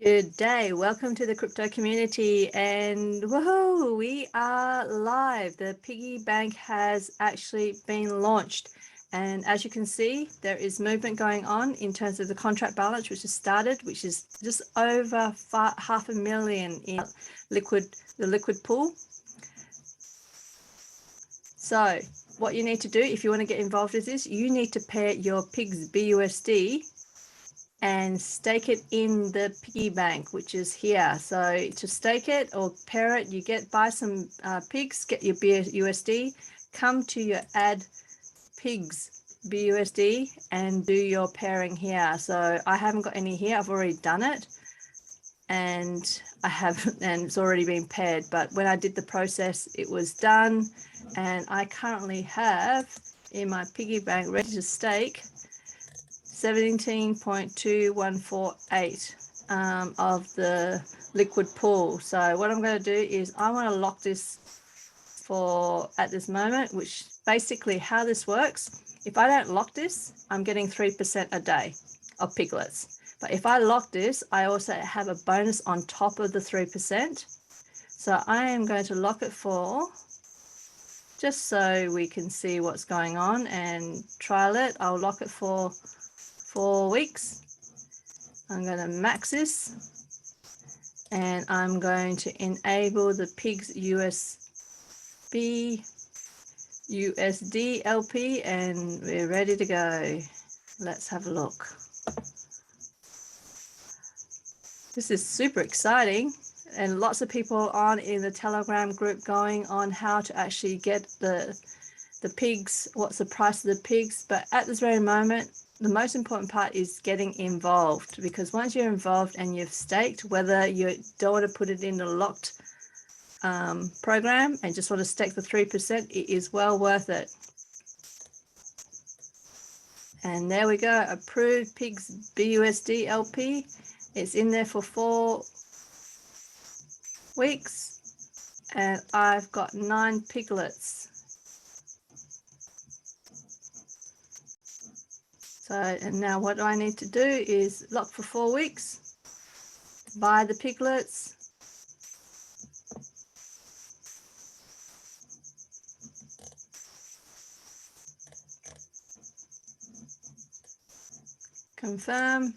Good day. Welcome to the crypto community. And woohoo, we are live. The Piggy Bank has actually been launched. And as you can see, there is movement going on in terms of the contract balance, which has started, which is just over $500,000 in the liquid pool. So what you need to do if you want to get involved with this, you need to pair your Pigs BUSD and stake it in the piggy bank, which is here. So to stake it or pair it, you buy some pigs, get your BUSD, come to your add pigs BUSD and do your pairing here. So I haven't got any here, I've already done it, and it's already been paired. But when I did the process, it was done, and I currently have in my piggy bank ready to stake 17.2148 of the liquid pool. So what I'm going to do is I want to lock this for at this moment, which basically how this works. If I don't lock this, I'm getting 3% a day of piglets. But if I lock this, I also have a bonus on top of the 3%. So I am going to lock it for, just so we can see what's going on and trial it, I'll lock it for 4 weeks. I'm going to max this, and I'm going to enable the Pigs USD LP, and we're ready to go. Let's have a look. This is super exciting, and lots of people on in the Telegram group going on how to actually get the pigs, what's the price of the pigs. But at this very moment, the most important part is getting involved, because once you're involved and you've staked, whether you don't want to put it in a locked program and just want to stake the 3%, it is well worth it. And there we go, approved Pigs BUSD LP. It's in there for 4 weeks, and I've got 9 piglets. So, and now what I need to do is lock for 4 weeks, buy the piglets, confirm,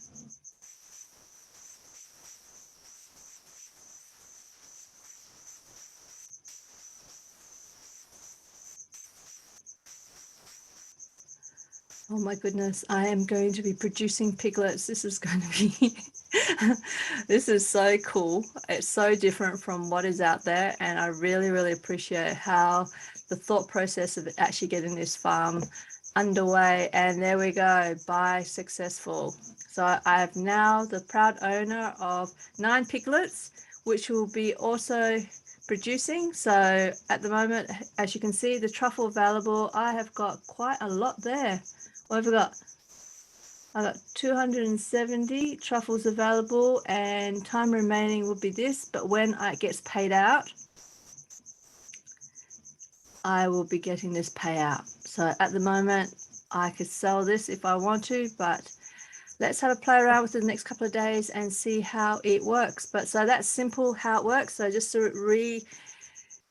oh my goodness, I am going to be producing piglets. This is going to be, this is so cool. It's so different from what is out there. And I really, really appreciate how the thought process of actually getting this farm underway. And there we go, buy successful. So I have now the proud owner of 9 piglets, which will be also producing. So at the moment, as you can see, the truffle available, I have got quite a lot there. What have I got? I got 270 truffles available, and time remaining will be this, but when it gets paid out, I will be getting this payout. So at the moment, I could sell this if I want to, but let's have a play around with it the next couple of days and see how it works. But so that's simple how it works. So just to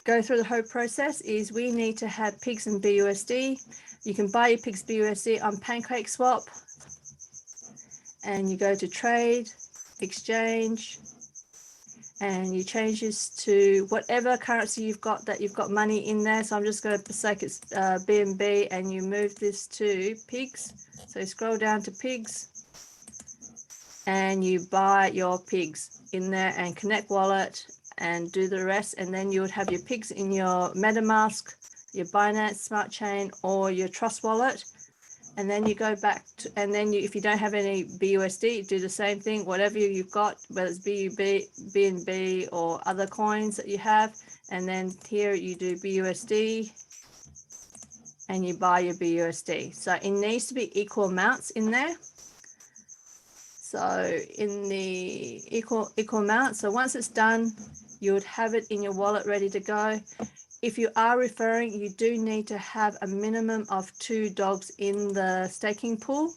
go through the whole process is we need to have pigs and BUSD. You can buy your pigs BUSD on PancakeSwap, and you go to trade, exchange, and you change this to whatever currency you've got that you've got money in there. So I'm just going to say it's BNB, and you move this to pigs. So scroll down to pigs, and you buy your pigs in there and connect wallet and do the rest, and then you would have your pigs in your MetaMask, your Binance Smart Chain, or your Trust wallet. And then you go back to, and then if you don't have any BUSD, do the same thing, whatever you've got, whether it's BNB or other coins that you have. And then here you do BUSD and you buy your BUSD. So it needs to be equal amounts in there. So in the equal amount. So once it's done, you would have it in your wallet ready to go. If you are referring, you do need to have a minimum of 2 dogs in the staking pool.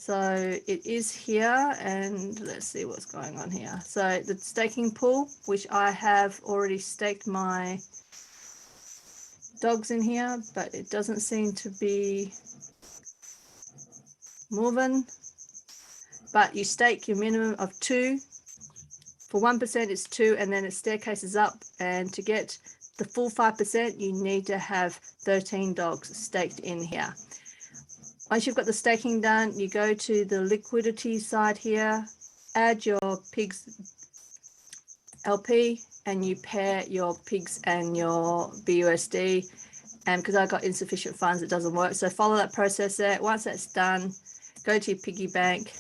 So it is here, and let's see what's going on here. So the staking pool, which I have already staked my dogs in here, but it doesn't seem to be moving. But you stake your minimum of 2. For 1% it's 2, and then it staircases up, and to get the full 5% you need to have 13 dogs staked in here. Once you've got the staking done, you go to the liquidity side here, add your pigs LP, and you pair your pigs and your BUSD. And because I got insufficient funds, it doesn't work. So follow that process there. Once that's done, go to your piggy bank,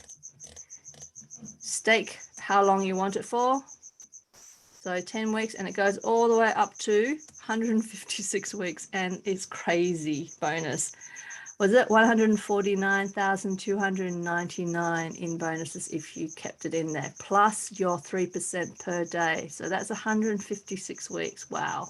stake how long you want it for. So 10 weeks, and it goes all the way up to 156 weeks, and it's crazy bonus. Was it 149,299 in bonuses if you kept it in there, plus your 3% per day. So that's 156 weeks. Wow.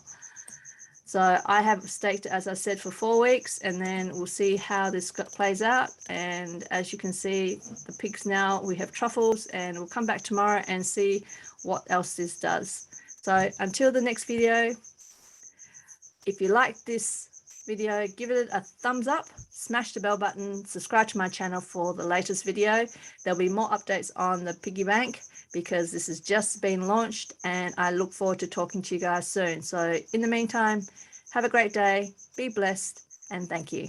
So I have staked it, as I said, for 4 weeks, and then we'll see how this plays out. And as you can see, the pigs now, we have truffles, and we'll come back tomorrow and see what else this does. So until the next video, if you like this video, give it a thumbs up, smash the bell button, subscribe to my channel for the latest video. There'll be more updates on the piggy bank because this has just been launched, and I look forward to talking to you guys soon. So in the meantime, have a great day, be blessed, and thank you.